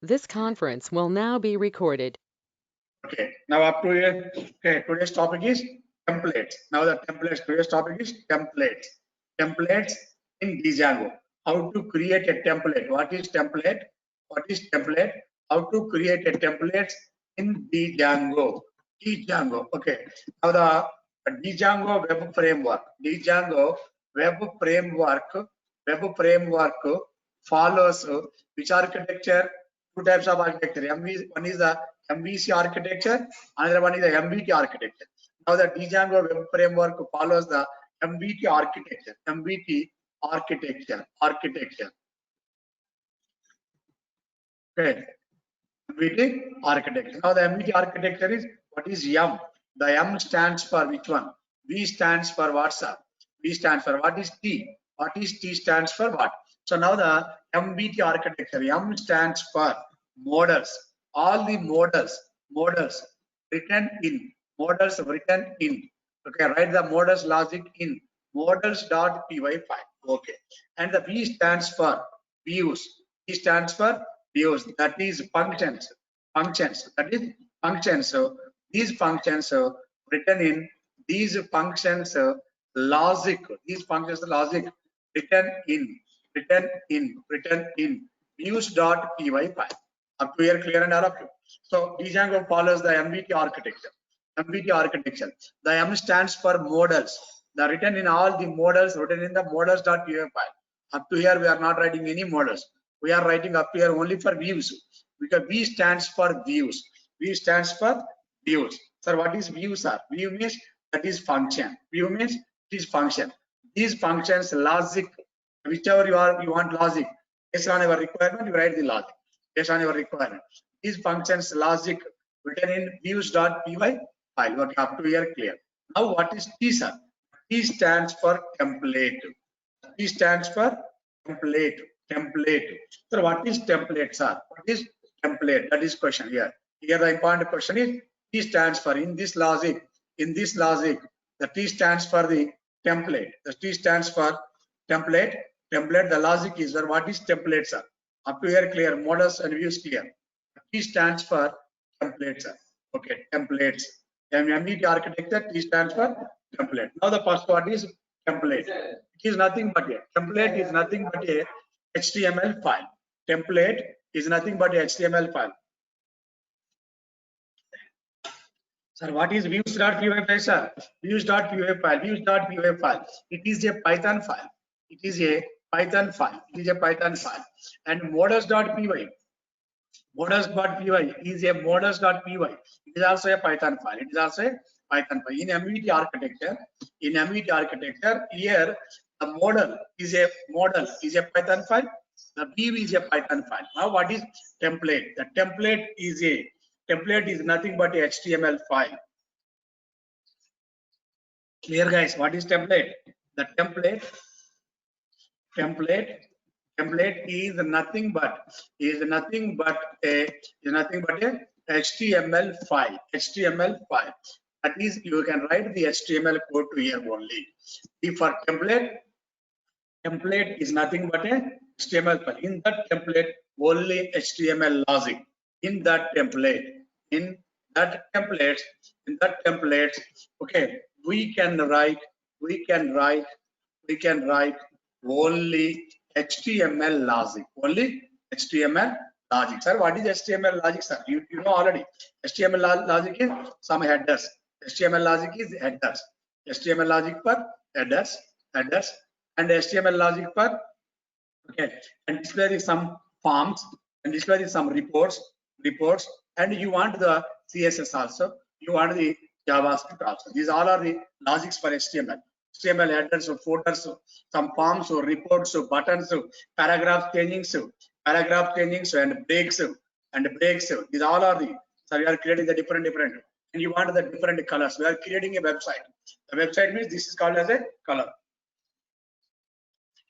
This conference will now be recorded. Okay, now up to here. Okay, today's topic is templates. Now the templates, today's topic is templates. Templates in Django. How to create a template? What is template? What is template? How to create a template in Django. Django. Okay. Now the Django web framework. Django web framework follows which architecture? Two types of architecture. One is the MVC architecture, another one is the MVT architecture. Now the Django web framework follows the MVT architecture. MVT architecture. Okay. MVT architecture. Now the MVT architecture is what is M? The M stands for which one? V stands for WhatsApp. V stands for what is T? What is T stands for what? So now the MVT architecture. M stands for models. All the models written in. Okay, write the models logic in models.py file. Okay, and the V stands for views. V stands for views. That is functions. That is functions. So these functions written in these functions logic. These functions logic written in views.py file. Up to here, clear and all of you. So Django follows the MVT architecture. The M stands for models. The written in all the models written in the models.py file. Up to here, we are not writing any models. We are writing up here only for views, because V stands for views. V stands for views. Sir, what is views? Are view means that is function. View means it is function. These functions logic, whichever you want logic. Based on your requirement, you write the logic. Based on your requirement, these functions logic written in views.py file. Okay, up to here clear. Now what is T, sir? T stands for template. T stands for template. So what is template, sir? What is template? That is question here. Here the important question is T stands for in this logic, the T stands for the template. The T stands for template. The logic is there. What is template, sir? Up to here clear. Models and views clear. T stands for templates, sir. Okay, templates. MVT architecture, T stands for template. Now the first one is template. It is nothing but a template is nothing but a HTML file. Template is nothing but a HTML file. Sir, what is views.py file, sir? Views.py file. It is a Python file. It is a Python file. And models.py. Models.py is a models.py. It is also a Python file. In MVT architecture, here the model is a Python file. The view is a Python file. Now what is template? The template is nothing but a HTML file. Clear, guys? What is template? The template is nothing but a HTML file. That is, you can write the HTML code to here only. If for template is nothing but a HTML file. In that template, only HTML logic. In that template, okay, we can write only HTML logic. Only HTML logic. Sir, what is HTML logic, sir? You know already. HTML logic is some headers. HTML logic is headers. HTML logic for headers, and HTML logic for okay. And display is some forms, and display is some reports, and you want the CSS also. You want the JavaScript also. These all are the logics for HTML. HTML headers, footers, some forms, reports, buttons, paragraph changings, and breaks, These all are the. So we are creating the different, and you want the different colors. We are creating a website. The website means this is called as a color.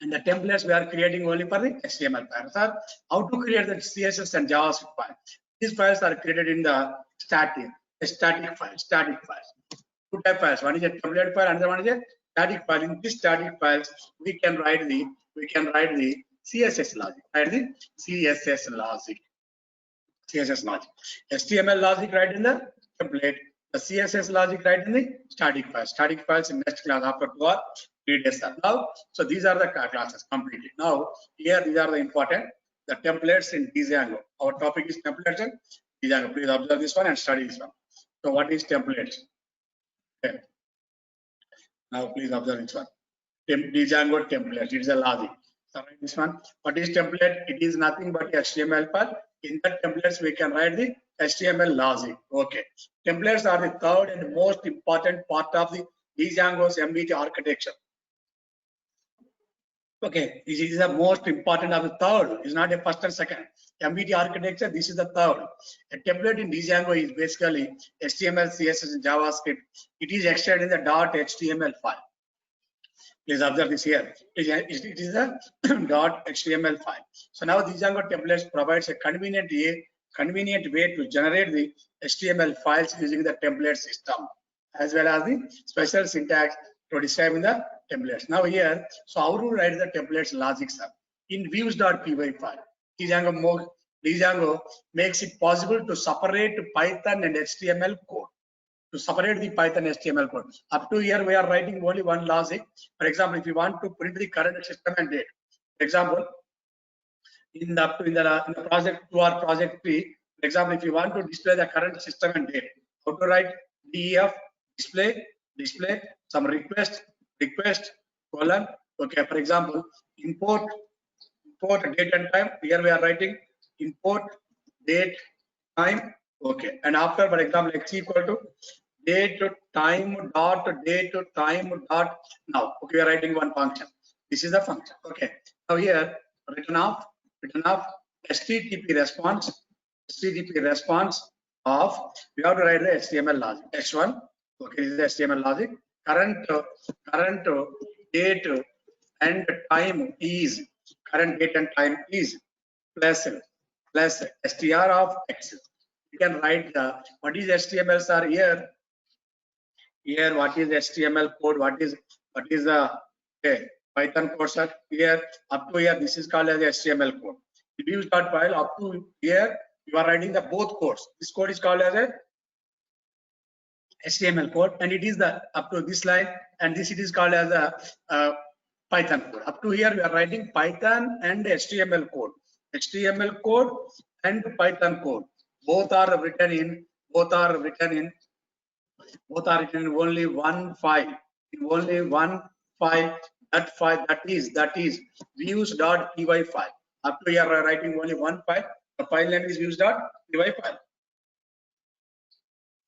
And the templates we are creating only for the HTML files. How to create the CSS and JavaScript files? These files are created in the static files. Two type files. One is a template file, another one is a static file. In this static files, we can write the CSS logic. CSS logic. HTML logic right in the template. The CSS logic right in the static files. Static files in next class after 2 or 3 days. Now, so these are the classes completely. Now, here these are the important, the templates in Django. Our topic is templates in Django. Please observe this one and study this one. So, what is templates? Okay. Now, please observe this one. Django template. It is a logic. So, write this one. What is template? It is nothing but HTML file. In that templates, we can write the HTML logic. Okay. Templates are the third and most important part of the Django's MVT architecture. Okay, this is the most important of the third. It's not a first and second. MVT architecture, this is the third. A template in Django is basically HTML, CSS, and JavaScript. It is extended in the .html file. Please observe this here. It is a .html file. So now Django templates provides a convenient way to generate the HTML files using the template system, as well as the special syntax to describe in the templates. Now here, so how to write the templates logic, sir? In views.py file, Django makes it possible to separate Python and HTML code. To separate the Python HTML code. Up to here, we are writing only one logic. For example, if you want to print the current system and date, for example, in the project 2 or project 3, for example, if you want to display the current system and date, how to write def display some request colon. Okay, for example, import date and time. Here we are writing import date time. Okay, and after, for example, x equal to date to time dot now. Okay, we are writing one function. This is the function. Okay, now here return of HTTP response of, we have to write the HTML logic. H1. Okay, this is the HTML logic. Current date and time is plus str of x. You can write the what is HTML, sir? Here what is HTML code? What is the Python code, sir? Here up to here this is called as HTML code. Views.file up to here you are writing the both codes. This code is called as a HTML code, and it is the up to this line, and this it is called as a Python code. Up to here we are writing Python and HTML code. HTML code and Python code. Both are written in only one file. In only one file. That is views.py file. Up to here we are writing only one file. The file name is views.py file.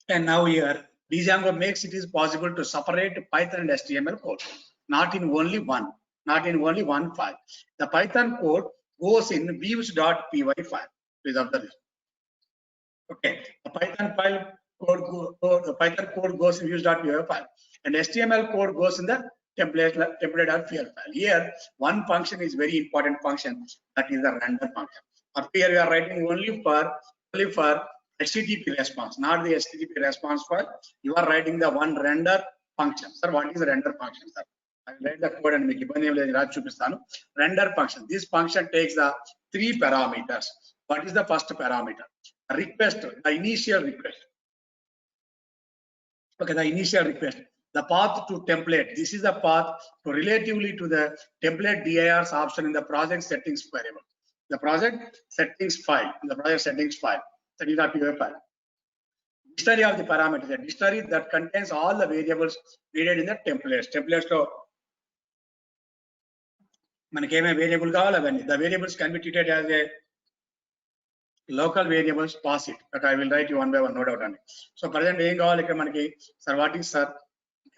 And now here Django makes it is possible to separate Python and HTML code, not in only one file. The Python code goes in views.py file. Please observe this. Okay, the Python code goes in views.py file, and HTML code goes in the template.py file. Here, one function is very important function, that is the render function. Up here we are writing only for HTTP response, not the HTTP response file. You are writing the one render function. Sir, what is the render function, sir? I will write the code and make it. Render function. This function takes the 3 parameters. What is the first parameter? Request, the initial request. Okay, the initial request. The path to template. This is the path to relatively to the template dir's option in the project settings variable. The project settings file. That is our PY file. Dictionary of the parameters. A dictionary that contains all the variables needed in the templates. Templates to manake variable kavala. The variables can be treated as a local variables, pass it, but I will write you one by one, no doubt on it. So present being all sir, what is sir?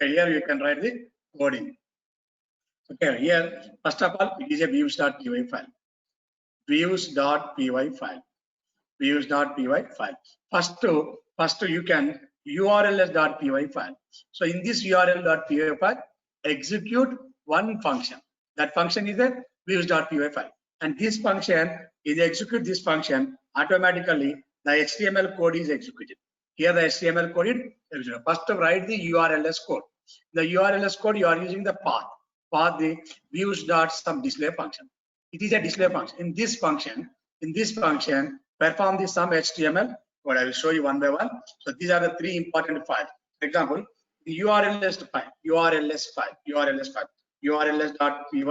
Okay, here you can write the coding. Okay, here first of all it is a views.py file. Views.py file. First you can urls.py file. So in this url.py file, execute one function. That function is a views.py file, and this function is execute this function automatically. The HTML code is executed. Here the HTML code is executed. First write the URLs code. The URLs code you are using the path the views.some display function. It is a display function. In this function perform the sum HTML code. I will show you one by one. So these are the three important files. For example, URLs file, URLs file, URLs file, URLs.py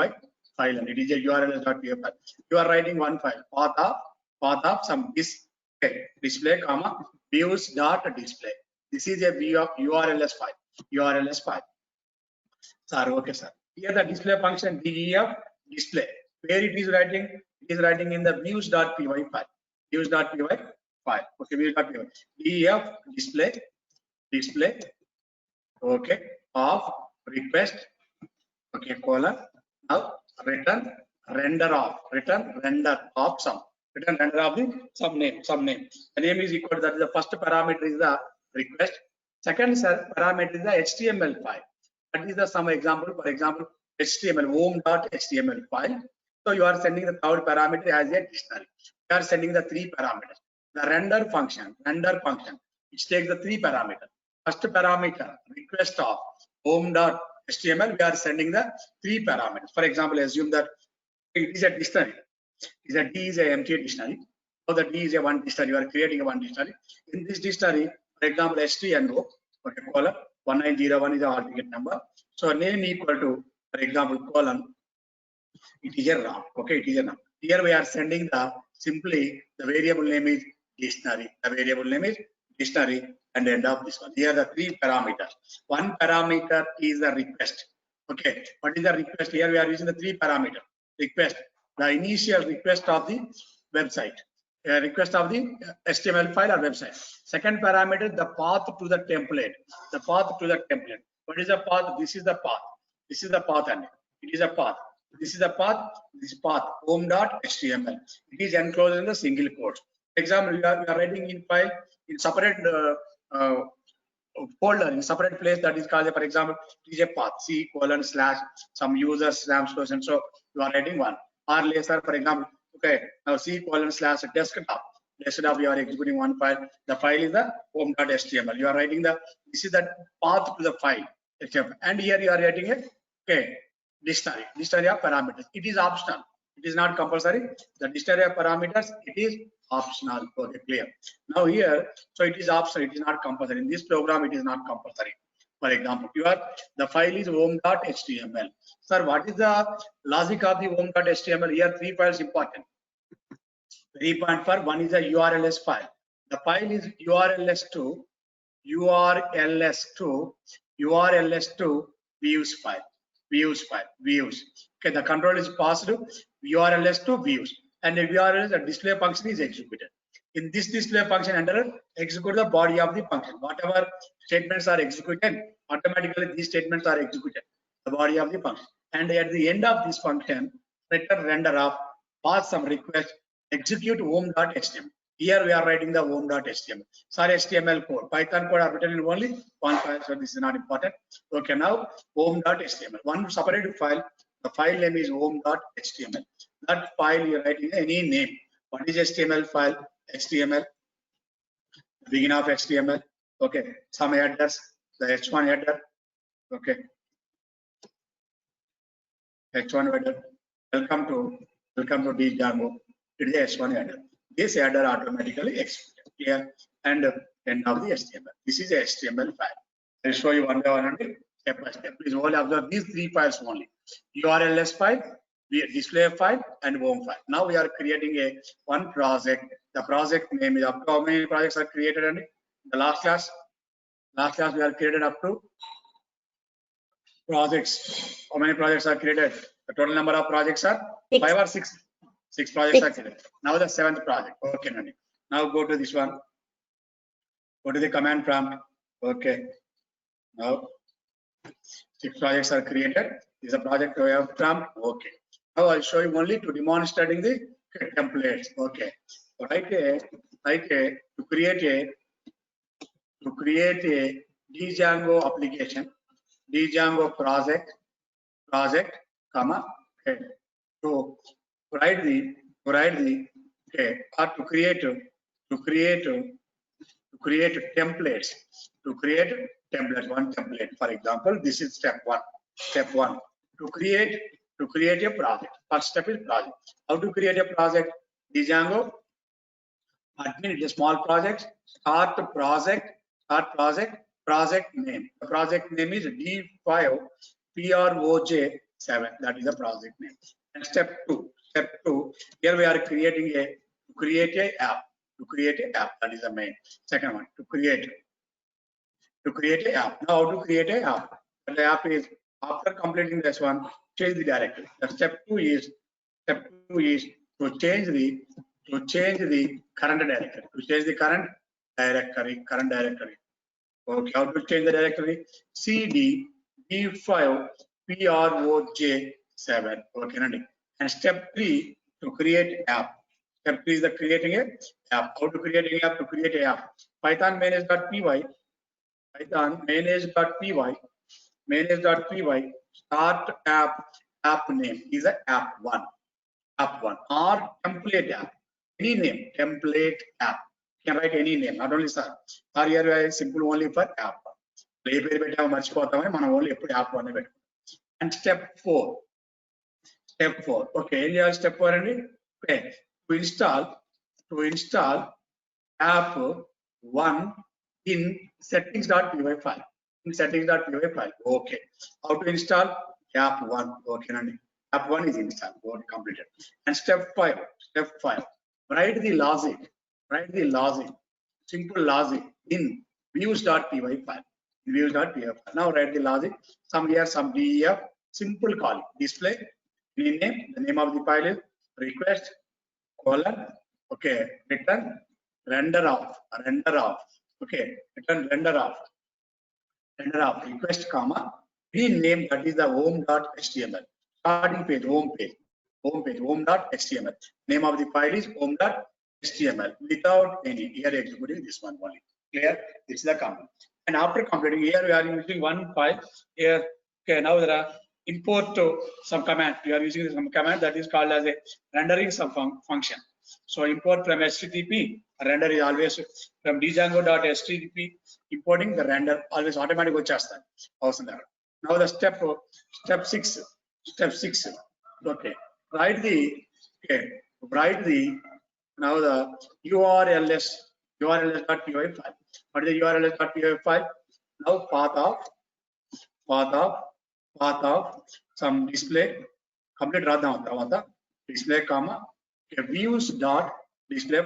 file, and it is a URLs.py file. You are writing one file, path of some display, comma, views.display. This is a view of URLs file, URLs file. Sir, okay, sir. Here the display function def display. Where it is writing? It is writing in the views.py file. Views.py file. Okay, views.py. Def display. Okay, of request. Okay, colon. Now return render of some. Return render of the some name. The name is equal to that. The first parameter is the request. Second parameter is the HTML file. That is the some example. For example, HTML home.html file. So you are sending the third parameter as a dictionary. You are sending the three parameters. The render function, which takes the three parameters. First parameter, request of home.html. We are sending the three parameters. For example, assume that it is a dictionary. D is an empty dictionary. So the D is a one dictionary. You are creating a one dictionary. In this dictionary, for example, HTML, okay, colon 1901 is the hall ticket number. So name equal to, for example, colon, it is a RAM. Okay, it is a RAM. Here we are sending the simply the variable name is dictionary. The variable name is dictionary, and end of this one. Here are the three parameters. One parameter is the request. Okay, what is the request? Here we are using the three parameters. Request, the initial request of the website. Request of the HTML file or website. Second parameter, the path to the template. The path to the template. What is the path? This is the path. This is the path, and it is a path. This is the path. This path home.html. It is enclosed in the single quote. For example, we are writing in file in separate folder in separate place that is called, for example, it is a path C:/ some user /. So you are writing one. Or later, for example, okay, now C:/ desktop. Desktop, you are executing one file. The file is the home.html. You are writing this is the path to the file. And here you are writing a dictionary of parameters. It is optional. It is not compulsory. The dictionary of parameters, it is optional. Okay, clear. Now here, so it is optional. It is not compulsory. In this program, it is not compulsory. For example, the file is home.html. Sir, what is the logic of the home.html? Here, three files important. 3.4. One is a URLs file. The file is URLs2 views file. Okay, the control is passed URLs2 views, and the URL, the display function is executed. In this display function, under execute the body of the function. Whatever statements are executed, automatically these statements are executed, the body of the function. And at the end of this function, return render of pass some request, execute home.html. Here we are writing the home.html. Sorry, HTML code. Python code are written in only one file, so this is not important. Okay, now home.html. One separate file. The file name is home.html. That file you are writing any name. What is HTML file? HTML. Begin of HTML. Okay, some headers. The H1 header. Okay. H1 header. Welcome to Django. It is H1 header. This header automatically executed here, and end of the HTML. This is a HTML file. I'll show you one by one, step by step. Please only observe these three files only: URLs file, display file, and home file. Now we are creating one project. The project name is up to how many projects are created in the last class? Last class we are created up to projects. How many projects are created? The total number of projects are 5 or 6. 6 projects are created. Now the 7th project. Okay, Nani. Now go to this one. Go to the command prompt. Okay. Now 6 projects are created. This is a project we have prompt. Okay. Now I'll show you only to demonstrating the templates. Okay. To create a Django application, Django project, comma. Okay. To write the okay, or to create templates, one template. For example, this is step one. To create a project. First step is project. How to create a project? Django Admin is a small project. Start project. Project name. The project name is D5 PROJ7. That is the project name. And step two. Here we are creating a app. That is the main. Second one, to create a app. Now how to create a app? The app is after completing this one, change the directory. The step two is to change the current directory. Current directory. Okay, how to change the directory? CD D5 PROJ7. Okay, and step 3 to create app. Step 3 is the creating a app. How to create an app? To create a app. Python manage.py. Start app name is a app1 or template app. Any name, template app. You can write any name, not only sir. Or here I simple only for app. Only app one. And step 4. Okay, step 4 and okay. To install app 1 in settings.py file. Okay. How to install app 1? Okay, app 1 is installed. Okay, completed. And step 5. Write the logic. Simple logic in views.py file. Now write the logic. Some here, some def. Simple call. Display. Name. The name of the file is request colon. Okay. Return render off. Okay. Return render off. Request comma. Rename, that is the home.html. Starting page, home.html. Name of the file is home.html without any. Here executing this one only. Clear? This is the command. And after completing, here we are using one file. Here, okay, now there are import to some command. We are using some command that is called as a rendering some function. So import from HTTP, render is always from django.http, importing the render always automatic వచ్చేస్తాయి. అవసరం లేదు. Now the step 6. Okay, write the now the urls.py file. What is the urls.py file? Now path of some display complete రాద్దాం తర్వాత display comma views.display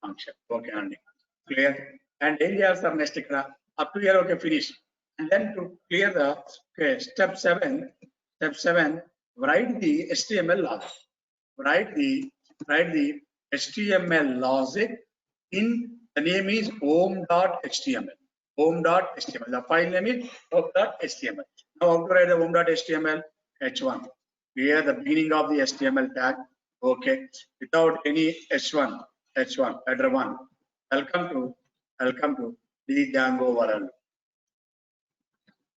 function. Okay, Andy. Clear? And areas are next up to here. Okay, finish. And then to clear the step 7, write the HTML logic. Write the HTML logic in the name is home.html. The file name is home.html. Now how to write the home.html? H1. Here the beginning of the HTML tag. Okay, without any H1 header 1. Welcome to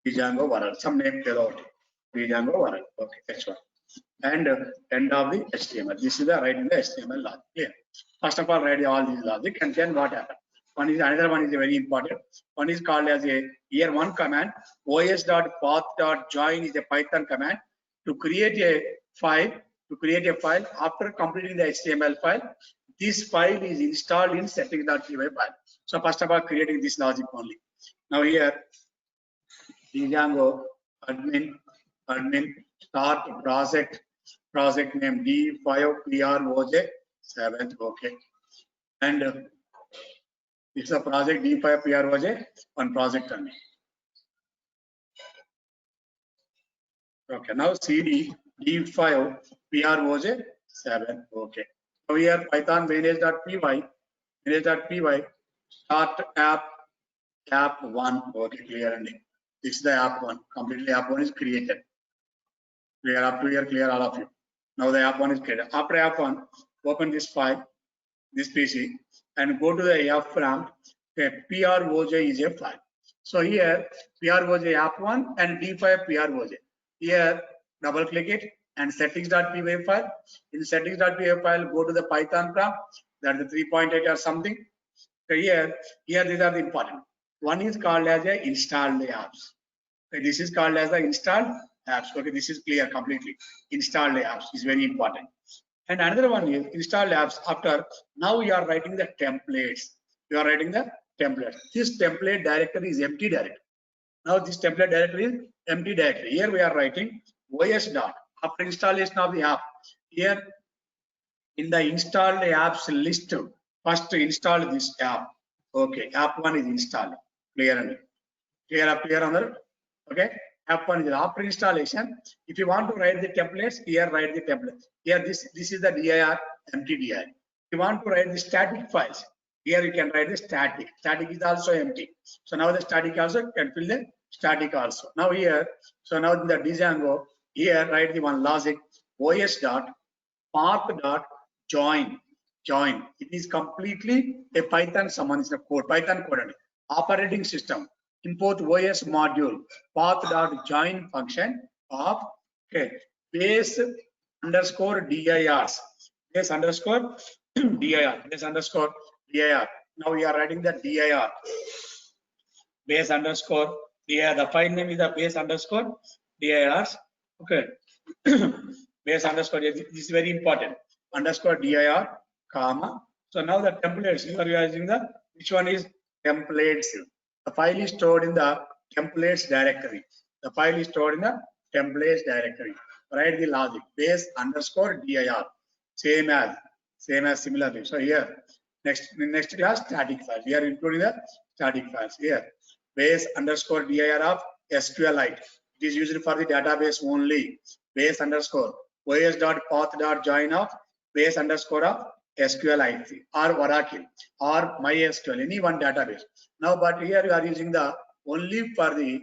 Django World. Some name Django World. Okay, H1. And end of the HTML. This is the writing the HTML logic. Clear? First of all, write all these logic, and then what happens? Another one is very important. One is called as a year 1 command. os.path.join is a Python command to create a file. After completing the HTML file, this file is installed in settings.py file. So first of all, creating this logic only. Now here, Django admin start project name D5 PROJ7. Okay, and it's a project D5 PROJ one project only. Okay, now CD D5 PROJ7. Okay. So here Python manage.py start app 1. Okay, clear ending. This is the app 1. Completely app 1 is created. Clear up to here, clear all of you. Now the app 1 is created. After app 1, open this file, this PC, and go to the F prompt. Okay, PROJ is a file. So here PROJ app 1 and D5 PROJ. Here double click it and settings.py file. In settings.py file, go to the Python prompt. That's the 3.8 or something. So here these are the important. One is called as a installed apps. Okay, this is called as the installed apps. Okay, this is clear completely. Installed apps is very important. And another one is install apps after. Now you are writing the templates. You are writing the template. This template directory is empty directory. Now this template directory is empty directory. Here we are writing os dot after installation of the app. Here in the installed apps list, first install this app. Okay, app one is installed. Clear and clear on that. Okay, app one is after installation. If you want to write the templates, here write the template. Here this is the dir empty dir. If you want to write the static files, here you can write the static. Static is also empty. So now the static also can fill the static also. Now here, so now in the Django, here write the one logic os dot path dot join. It is completely a Python summon is a code, Python code. Operating system import os module path dot join function of okay base underscore dirs base underscore dir. Now we are writing the dir base underscore dir. The file name is the base underscore dirs. Okay. Base underscore, this is very important, underscore dir comma. So now the templates you are using the which one is templates. The file is stored in the templates directory. The file is stored in the templates directory. Write the logic base underscore dir same as similarly. So here next class static files. We are including the static files here. Base underscore dir of SQLite. It is used for the database only. Base underscore os dot path dot join of base underscore of SQLite or Oracle or MySQL, any one database. Now, but here you are using the only for the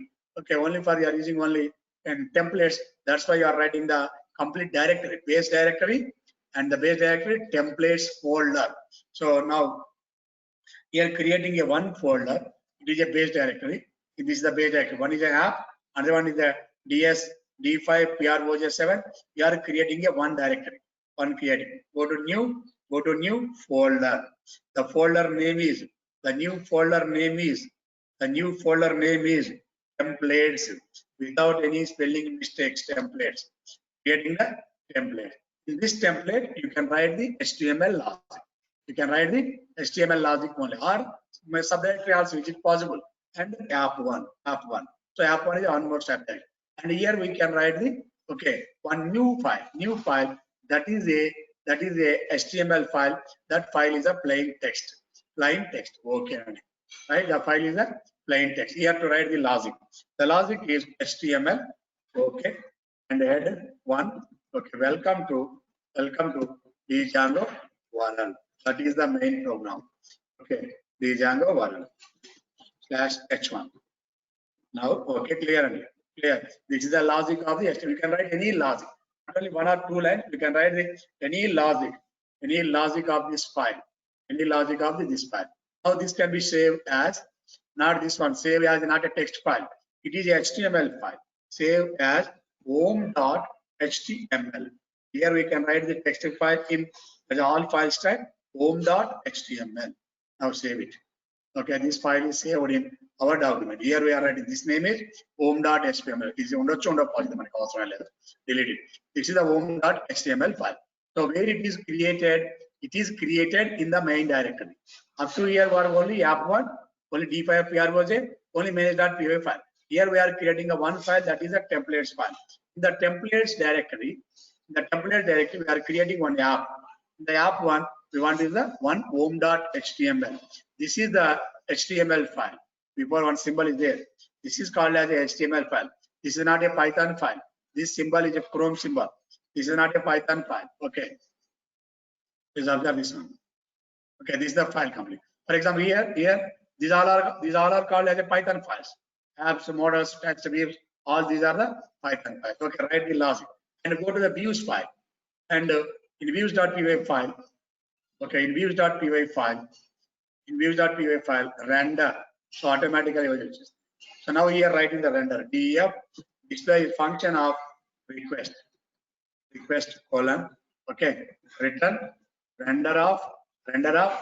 only for you are using only and templates. That's why you are writing the complete directory, base directory, and the base directory templates folder. So now here creating a one folder. It is a base directory. This is the base directory. One is an app, another one is the DS D5 PROJ7. You are creating a one directory. One creating. Go to new folder. The folder name is templates without any spelling mistakes. Templates. Creating the template. In this template, you can write the HTML logic. You can write the HTML logic only, or my subdirectory also, which is possible. And app one. So app one is onboard subdirectory. And here we can write the one new file that is a HTML file. That file is a plain text. Okay, right? The file is a plain text. You have to write the logic. The logic is HTML. Okay, and header one. Okay, welcome to Django Varel. That is the main program. Okay, Django Varel /h1. Now, okay, clear. This is the logic of the HTML. You can write any logic. Not only one or two lines. You can write any logic of this file. This file. Now this can be saved as not this one. Save as not a text file. It is a HTML file. Save as home.html. Here we can write the text file in as all files type home.html. Now save it. Okay, this file is saved in our document. Here we are writing this name is home.html. This is delete it. This is the home.html file. So where it is created? It is created in the main directory. Up to here we are only app1, only d5 PROJ, only manage.py file. Here we are creating a one file that is a templates file. In the templates directory, we are creating one app. In the app one, we want is the one home.html. This is the HTML file. Before one symbol is there. This is called as a HTML file. This is not a Python file. This symbol is a Chrome symbol. This is not a Python file. Okay. Please observe this one. Okay, this is the file complete. For example, here these all are called as a Python files. Apps, models, text, views, all these are the Python files. Okay, write the logic and go to the views file. And in views.py file, okay, in views.py file, render. So automatically, so now here writing the render def display function of request colon, okay, return render of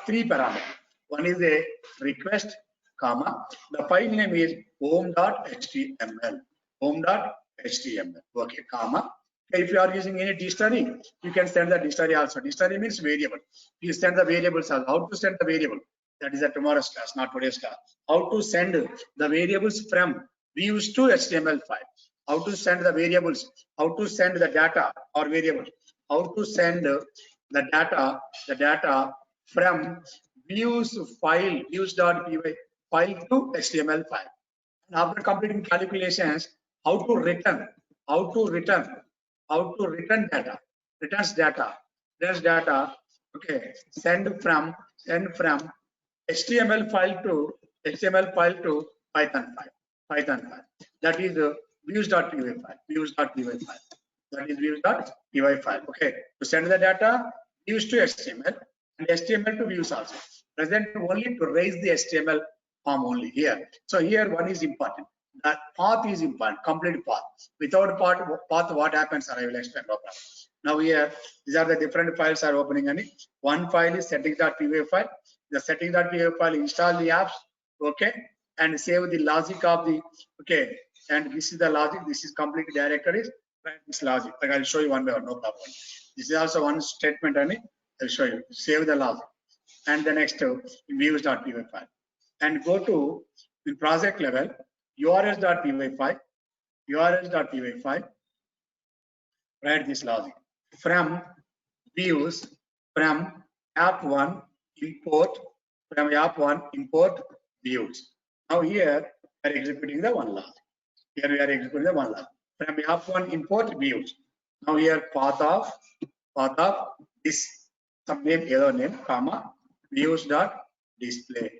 three parameters. One is a request comma, the file name is home.html, okay, comma, If you are using any dictionary, you can send the dictionary also. Dictionary means variable. You send the variables also. How to send the variable? That is a tomorrow's class, not today's class. How to send the variables from views to HTML5. How to send the variables. How to send the data or variable. How to send the data from views file, views.py file to HTML5. And after completing calculations, how to return data, returns data, okay, send from HTML file to Python file. That is views.py file. That is views.py file. Okay, to send the data views to HTML and HTML to views also. Present only to raise the HTML form only here. So here one is important. That path is important, complete path. Without path, what happens? I will explain. No problem. Now here, these are the different files are opening. And one file is settings.py file. The settings.py file install the apps, okay, and save the logic of the, okay, and this is the logic. This is complete directories. Right, this logic. Like I'll show you one by one. No problem. This is also one statement. And I'll show you. Save the logic, and the next views.py file, and go to the project level. urls.py file, write this logic from views, from app1 import views. Now here we are executing the one logic. From app1 import views. Now here path of this some name, error name, comma views.display.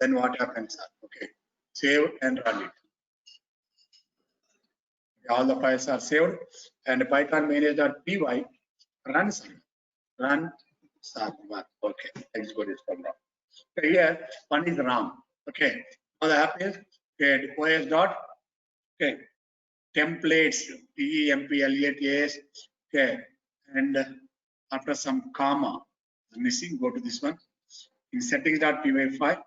Then what happens? Okay, save and run it. All the files are saved, and Python manage.py run server. Okay, execute this program. So here one is wrong. Okay, now the app is okay, os dot okay templates templates. Okay, and after some comma missing, go to this one in settings.py file.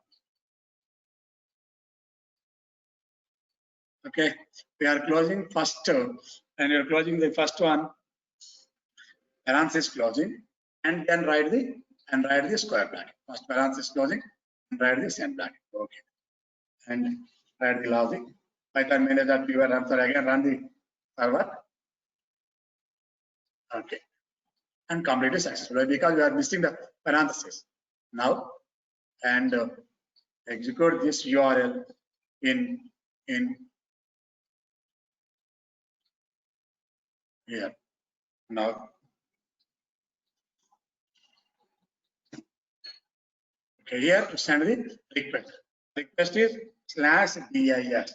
Okay, we are closing first, and we are closing the first one. Parenthesis closing, and then write the square bracket. First parenthesis closing, and write the same bracket. Okay, and write the logic. Python manage.py answer again. Run the server. Okay, and complete it successfully because we are missing the parenthesis now, and execute this URL in here now. Okay, here to send the request. Request is /dis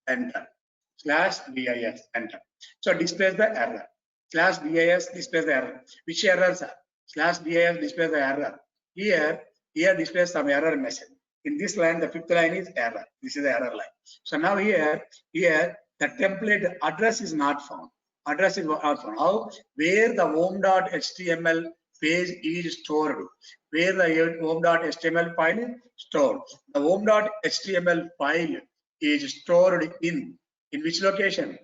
enter /dis enter. So displays the error. /dis displays the error. Which errors are? /dis displays the error. Here displays some error message. In this line, the fifth line is error. This is the error line. So now here the template address is not found. Address is not found. How? Where the home.html page is stored. Where the home.html file is stored. The home.html file is stored in which location?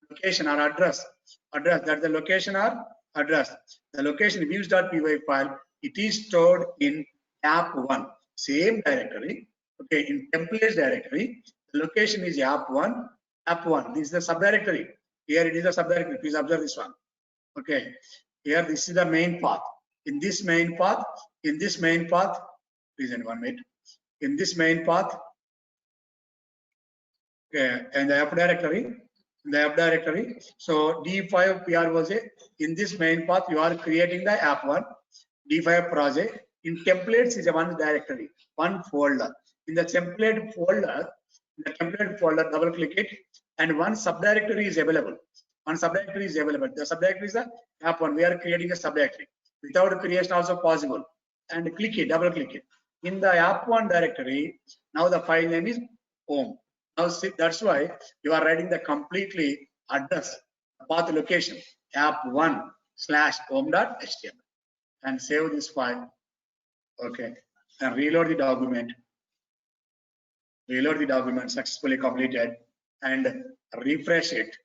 Location or address. That's the location or address. The location views.py file, it is stored in app1. Same directory. Okay, in templates directory. The location is app1. This is the subdirectory. Here it is a subdirectory. Please observe this one. Okay. Here this is the main path. In this main path, please in 1 minute. In this main path, okay, and the app directory, so D5 PROJ, in this main path, you are creating the app1 D5 project. In templates is a one directory, one folder. In the template folder, double click it, and one subdirectory is available. The subdirectory is the app1. We are creating a subdirectory. Without creation also possible. And click it, double click it. In the app1 directory, now the file name is home. Now see, that's why you are writing the completely address, path location, app1/home.html, and save this file. Okay, and reload the document. Successfully completed, and refresh it,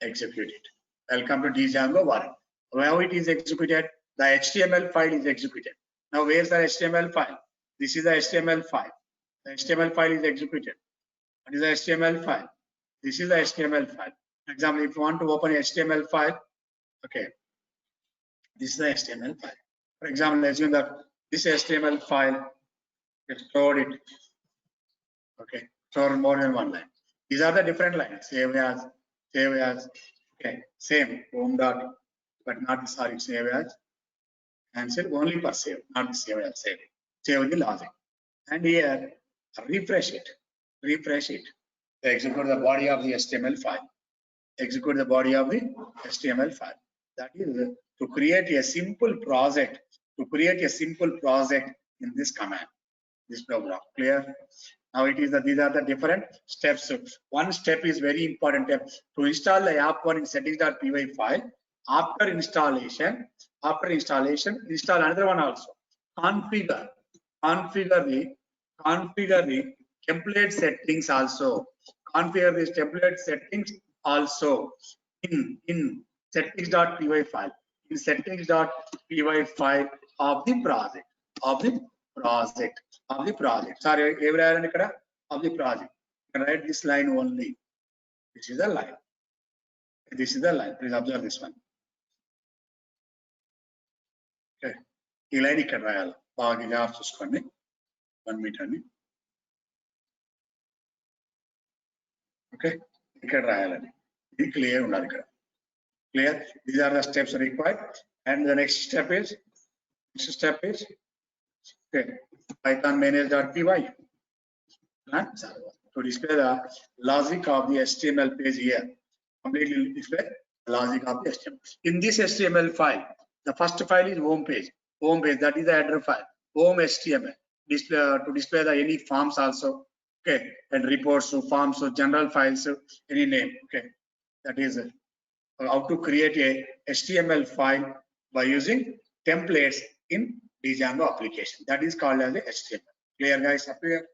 execute it. Welcome to Django warrant. How it is executed? The HTML file is executed. Now where's the HTML file? This is the HTML file. The HTML file is executed. What is the HTML file? This is the HTML file. For example, if you want to open a HTML file, okay, this is the HTML file. For example, assume that this HTML file is stored it. Okay, stored more than one line. These are the different lines. Save as, okay, same home dot, but not sorry, save as, cancel only for save, not save as save. Save the logic. And here, refresh it. Execute the body of the HTML file. Execute the body of the HTML file. That is to create a simple project. In this command, this program. Clear? Now it is these are the different steps. One step is very important. To install the app1 in settings.py file. After installation, install another one also. Configure the template settings also. Configure these template settings also in settings.py file. In settings.py file of the project. Sorry, of the project. You can write this line only. This is the line. Please observe this one. Okay. ఈ line ఇక్కడ రాయాలి. బాగా జాగ్రత్త చూసుకోండి. 1 metre ని. Okay. ఇక్కడ రాయాలని. ఇది క్లియర్ ఉండాలి ఇక్కడ. Clear? These are the steps required. And the next step is okay, Python manage.py. To display the logic of the HTML page here. Completely display the logic of the HTML. In this HTML file, the first file is home page. That is the header file. Home HTML. Display to display the any forms also. Okay, and reports, so forms, so general files, so any name. Okay, that is how to create a HTML file by using templates in Django application. That is called as a HTML. Clear, guys? Up here.